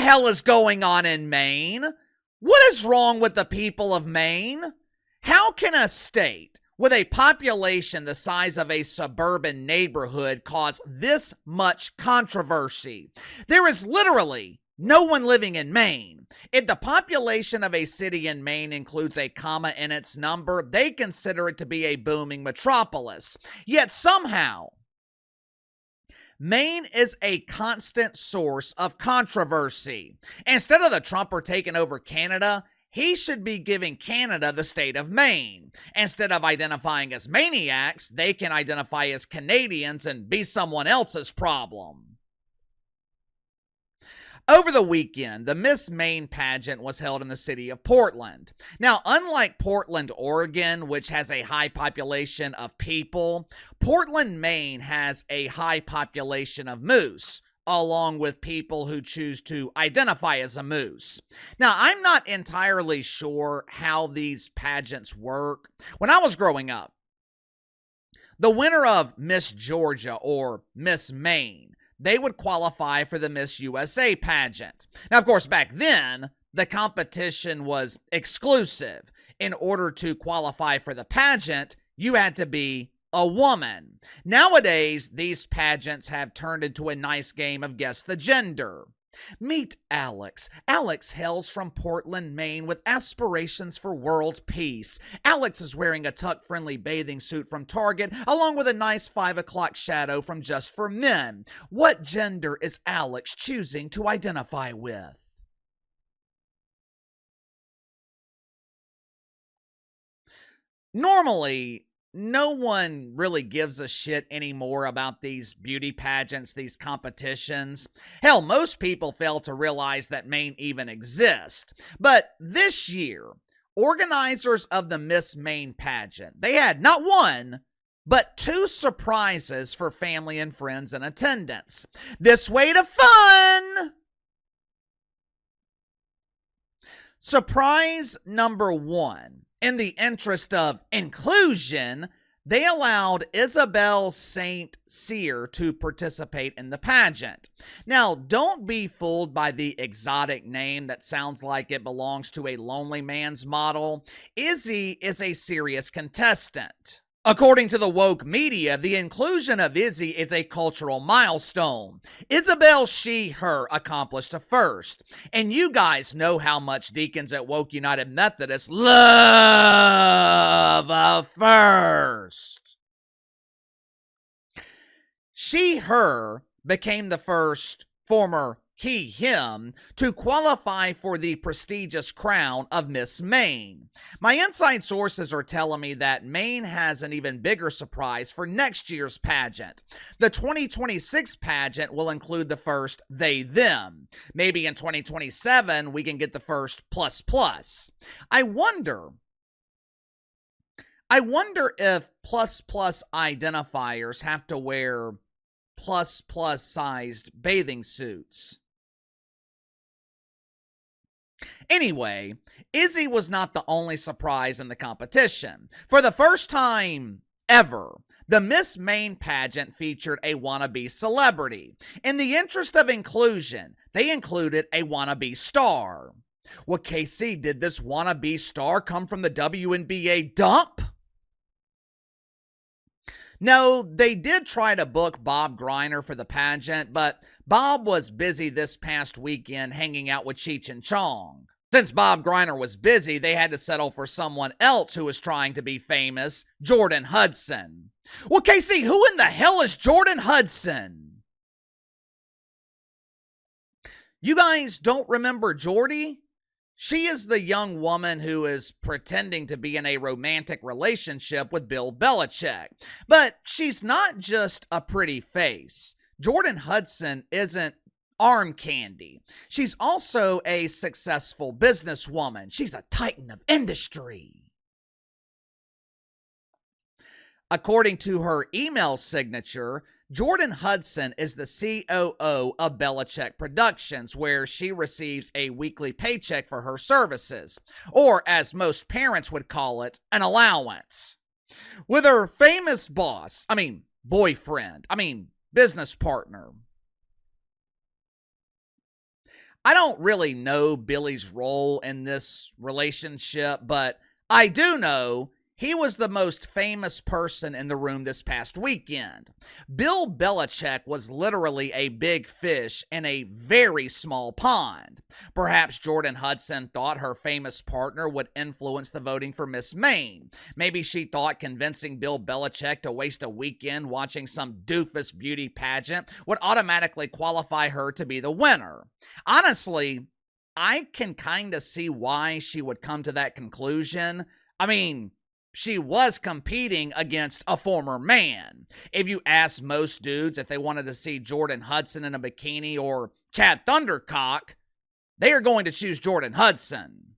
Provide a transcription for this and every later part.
hell is going on in Maine? What is wrong with the people of Maine? How can a state with a population the size of a suburban neighborhood cause this much controversy? There is literally no one living in Maine. If the population of a city in Maine includes a comma in its number, they consider it to be a booming metropolis. Yet somehow, Maine is a constant source of controversy. Instead of the Trumper taking over Canada, he should be giving Canada the state of Maine. Instead of identifying as maniacs, they can identify as Canadians and be someone else's problem. Over the weekend, the Miss Maine pageant was held in the city of Portland. Now, unlike Portland, Oregon, which has a high population of people, Portland, Maine has a high population of moose, along with people who choose to identify as a moose. Now, I'm not entirely sure how these pageants work. When I was growing up, the winner of Miss Georgia or Miss Maine, they would qualify for the Miss USA pageant. Now, of course, back then, the competition was exclusive. In order to qualify for the pageant, you had to be a woman. Nowadays, these pageants have turned into a nice game of guess the gender. Meet Alex. Alex hails from Portland, Maine with aspirations for world peace. Alex is wearing a tuck-friendly bathing suit from Target along with a nice 5 o'clock shadow from Just for Men. What gender is Alex choosing to identify with? Normally, no one really gives a shit anymore about these beauty pageants, these competitions. Hell, most people fail to realize that Maine even exists. But this year, organizers of the Miss Maine pageant, they had not one, but 2 surprises for family and friends in attendance. This way to fun! Surprise number 1. In the interest of inclusion, they allowed Isabel St. Cyr to participate in the pageant. Now, don't be fooled by the exotic name that sounds like it belongs to a lonely man's model. Izzy is a serious contestant. According to the woke media, the inclusion of Izzy is a cultural milestone. Isabel she/her accomplished a first. And you guys know how much deacons at Woke United Methodist love a first. She/her became the first former he/him to qualify for the prestigious crown of Miss Maine. My inside sources are telling me that Maine has an even bigger surprise for next year's pageant. The 2026 pageant will include the first they/them. Maybe in 2027 we can get the first plus plus. I wonder if plus plus identifiers have to wear plus plus sized bathing suits. Anyway, Izzy was not the only surprise in the competition. For the first time ever, the Miss Maine pageant featured a wannabe celebrity. In the interest of inclusion, they included a wannabe star. Well, KC, did this wannabe star come from the WNBA dump? No, they did try to book Bob Griner for the pageant, but Bob was busy this past weekend hanging out with Cheech and Chong. Since Bob Griner was busy, they had to settle for someone else who was trying to be famous, Jordon Hudson. Well, Casey, who in the hell is Jordon Hudson? You guys don't remember Jordy? She is the young woman who is pretending to be in a romantic relationship with Bill Belichick. But she's not just a pretty face. Jordon Hudson isn't arm candy. She's also a successful businesswoman. She's a titan of industry. According to her email signature, Jordon Hudson is the COO of Belichick Productions, where she receives a weekly paycheck for her services, or as most parents would call it, an allowance. With her famous boyfriend, business partner. I don't really know Billy's role in this relationship, but I do know he was the most famous person in the room this past weekend. Bill Belichick was literally a big fish in a very small pond. Perhaps Jordon Hudson thought her famous partner would influence the voting for Miss Maine. Maybe she thought convincing Bill Belichick to waste a weekend watching some doofus beauty pageant would automatically qualify her to be the winner. Honestly, I can kind of see why she would come to that conclusion. I mean, she was competing against a former man. If you ask most dudes if they wanted to see Jordon Hudson in a bikini or Chad Thundercock, they are going to choose Jordon Hudson.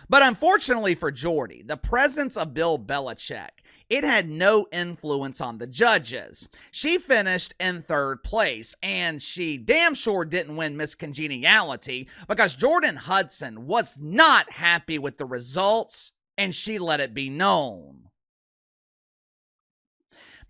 But unfortunately for Jordy, the presence of Bill Belichick, it had no influence on the judges. She finished in third place, and she damn sure didn't win Miss Congeniality because Jordon Hudson was not happy with the results, and she let it be known.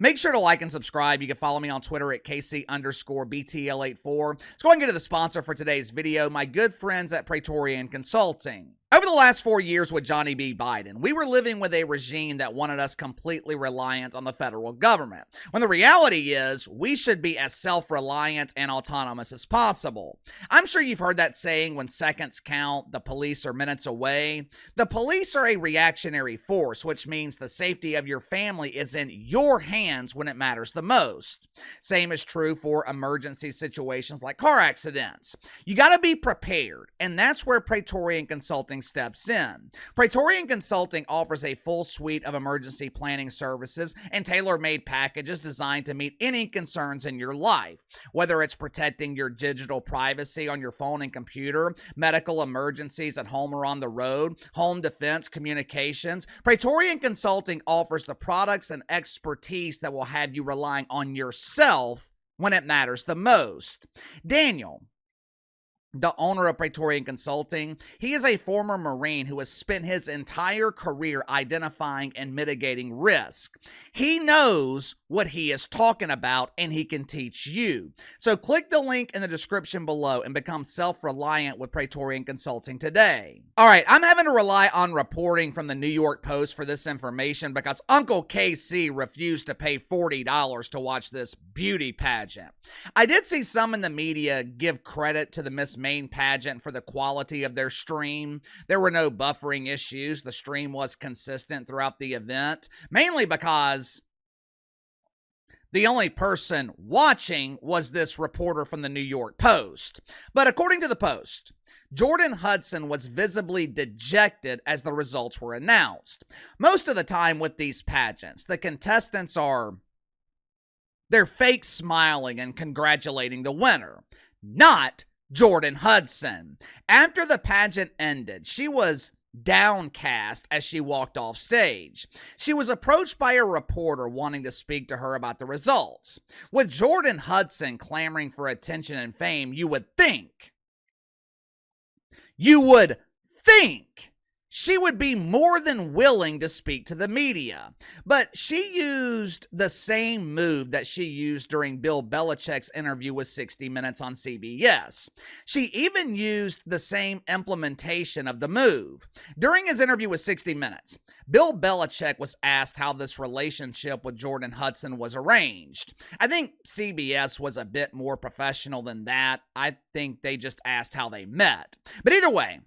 Make sure to like and subscribe. You can follow me on Twitter at KC_BTL84. Let's go ahead and get to the sponsor for today's video, my good friends at Pritorian Consulting. Over the last 4 years with Johnny B. Biden, we were living with a regime that wanted us completely reliant on the federal government, when the reality is we should be as self-reliant and autonomous as possible. I'm sure you've heard that saying, when seconds count, the police are minutes away. The police are a reactionary force, which means the safety of your family is in your hands when it matters the most. Same is true for emergency situations like car accidents. You got to be prepared, and that's where Pritorian Consulting steps in. Pritorian Consulting offers a full suite of emergency planning services and tailor-made packages designed to meet any concerns in your life. Whether it's protecting your digital privacy on your phone and computer, medical emergencies at home or on the road, home defense, communications, Pritorian Consulting offers the products and expertise that will have you relying on yourself when it matters the most. Daniel, the owner of Pritorian Consulting, he is a former Marine who has spent his entire career identifying and mitigating risk. He knows what he is talking about, and he can teach you. So click the link in the description below and become self-reliant with Pritorian Consulting today. All right, I'm having to rely on reporting from the New York Post for this information because Uncle KC refused to pay $40 to watch this beauty pageant. I did see some in the media give credit to the Miss Maine Pageant for the quality of their stream. There were no buffering issues. The stream was consistent throughout the event, mainly because the only person watching was this reporter from the New York Post. But according to the Post, Jordon Hudson was visibly dejected as the results were announced. Most of the time with these pageants, the contestants they're fake smiling and congratulating the winner, not Jordon Hudson. After the pageant ended, she was downcast as she walked off stage. She was approached by a reporter wanting to speak to her about the results. With Jordon Hudson clamoring for attention and fame, you would think she would be more than willing to speak to the media. But she used the same move that she used during Bill Belichick's interview with 60 Minutes on CBS. She even used the same implementation of the move. During his interview with 60 Minutes, Bill Belichick was asked how this relationship with Jordon Hudson was arranged. I think CBS was a bit more professional than that. I think they just asked how they met. But either way,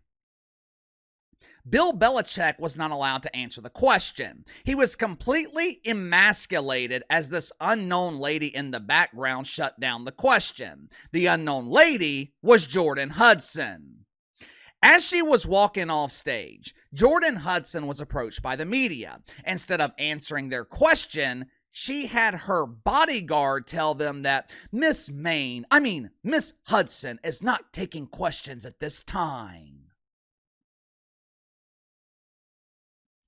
Bill Belichick was not allowed to answer the question. He was completely emasculated as this unknown lady in the background shut down the question. The unknown lady was Jordon Hudson. As she was walking off stage, Jordon Hudson was approached by the media. Instead of answering their question, she had her bodyguard tell them that Miss Hudson is not taking questions at this time.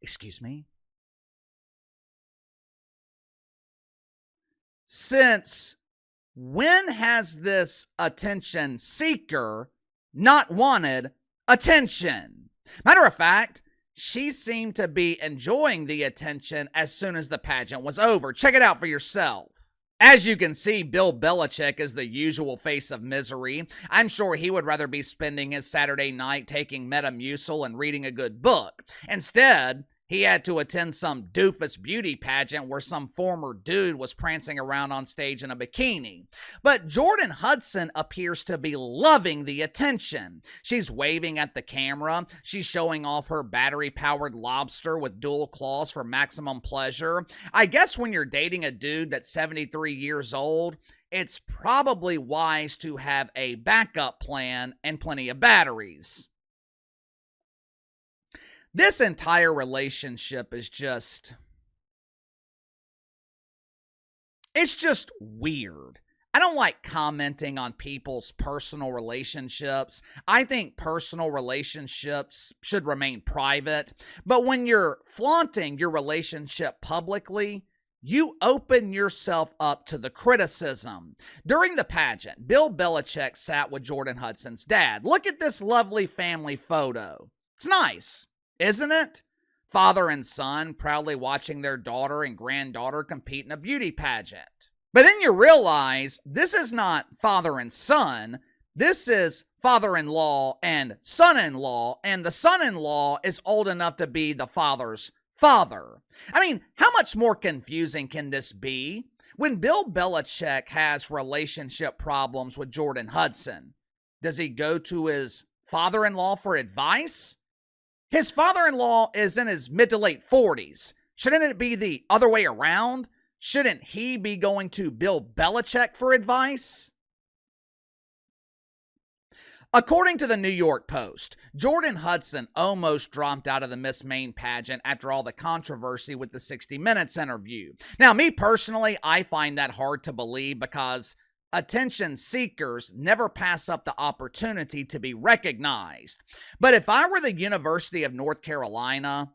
Excuse me? Since when has this attention seeker not wanted attention? Matter of fact, she seemed to be enjoying the attention as soon as the pageant was over. Check it out for yourself. As you can see, Bill Belichick is the usual face of misery. I'm sure he would rather be spending his Saturday night taking Metamucil and reading a good book. Instead, he had to attend some doofus beauty pageant where some former dude was prancing around on stage in a bikini. But Jordon Hudson appears to be loving the attention. She's waving at the camera. She's showing off her battery-powered lobster with dual claws for maximum pleasure. I guess when you're dating a dude that's 73 years old, it's probably wise to have a backup plan and plenty of batteries. This entire relationship is it's just weird. I don't like commenting on people's personal relationships. I think personal relationships should remain private. But when you're flaunting your relationship publicly, you open yourself up to the criticism. During the pageant, Bill Belichick sat with Jordon Hudson's dad. Look at this lovely family photo. It's nice, isn't it? Father and son proudly watching their daughter and granddaughter compete in a beauty pageant. But then you realize this is not father and son. This is father-in-law and son-in-law, and the son-in-law is old enough to be the father's father. I mean, how much more confusing can this be? When Bill Belichick has relationship problems with Jordon Hudson, does he go to his father-in-law for advice? His father-in-law is in his mid to late 40s. Shouldn't it be the other way around? Shouldn't he be going to Bill Belichick for advice? According to the New York Post, Jordon Hudson almost dropped out of the Miss Maine pageant after all the controversy with the 60 Minutes interview. Now, me personally, I find that hard to believe because attention seekers never pass up the opportunity to be recognized. But if I were the University of North Carolina,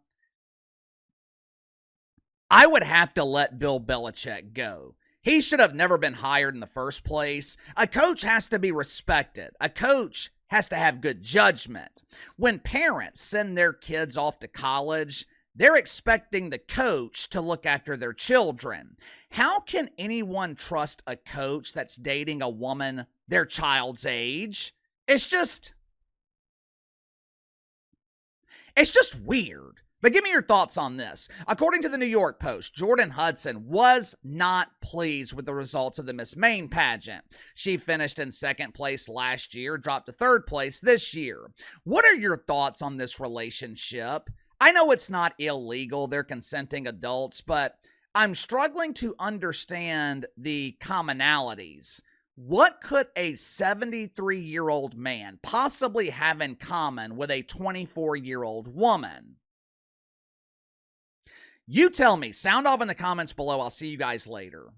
I would have to let Bill Belichick go. He should have never been hired in the first place. A coach has to be respected. A coach has to have good judgment. When parents send their kids off to college, they're expecting the coach to look after their children. How can anyone trust a coach that's dating a woman their child's age? It's just weird. But give me your thoughts on this. According to the New York Post, Jordon Hudson was not pleased with the results of the Miss Maine pageant. She finished in second place last year, dropped to third place this year. What are your thoughts on this relationship? I know it's not illegal, they're consenting adults, but I'm struggling to understand the commonalities. What could a 73-year-old man possibly have in common with a 24-year-old woman? You tell me. Sound off in the comments below. I'll see you guys later.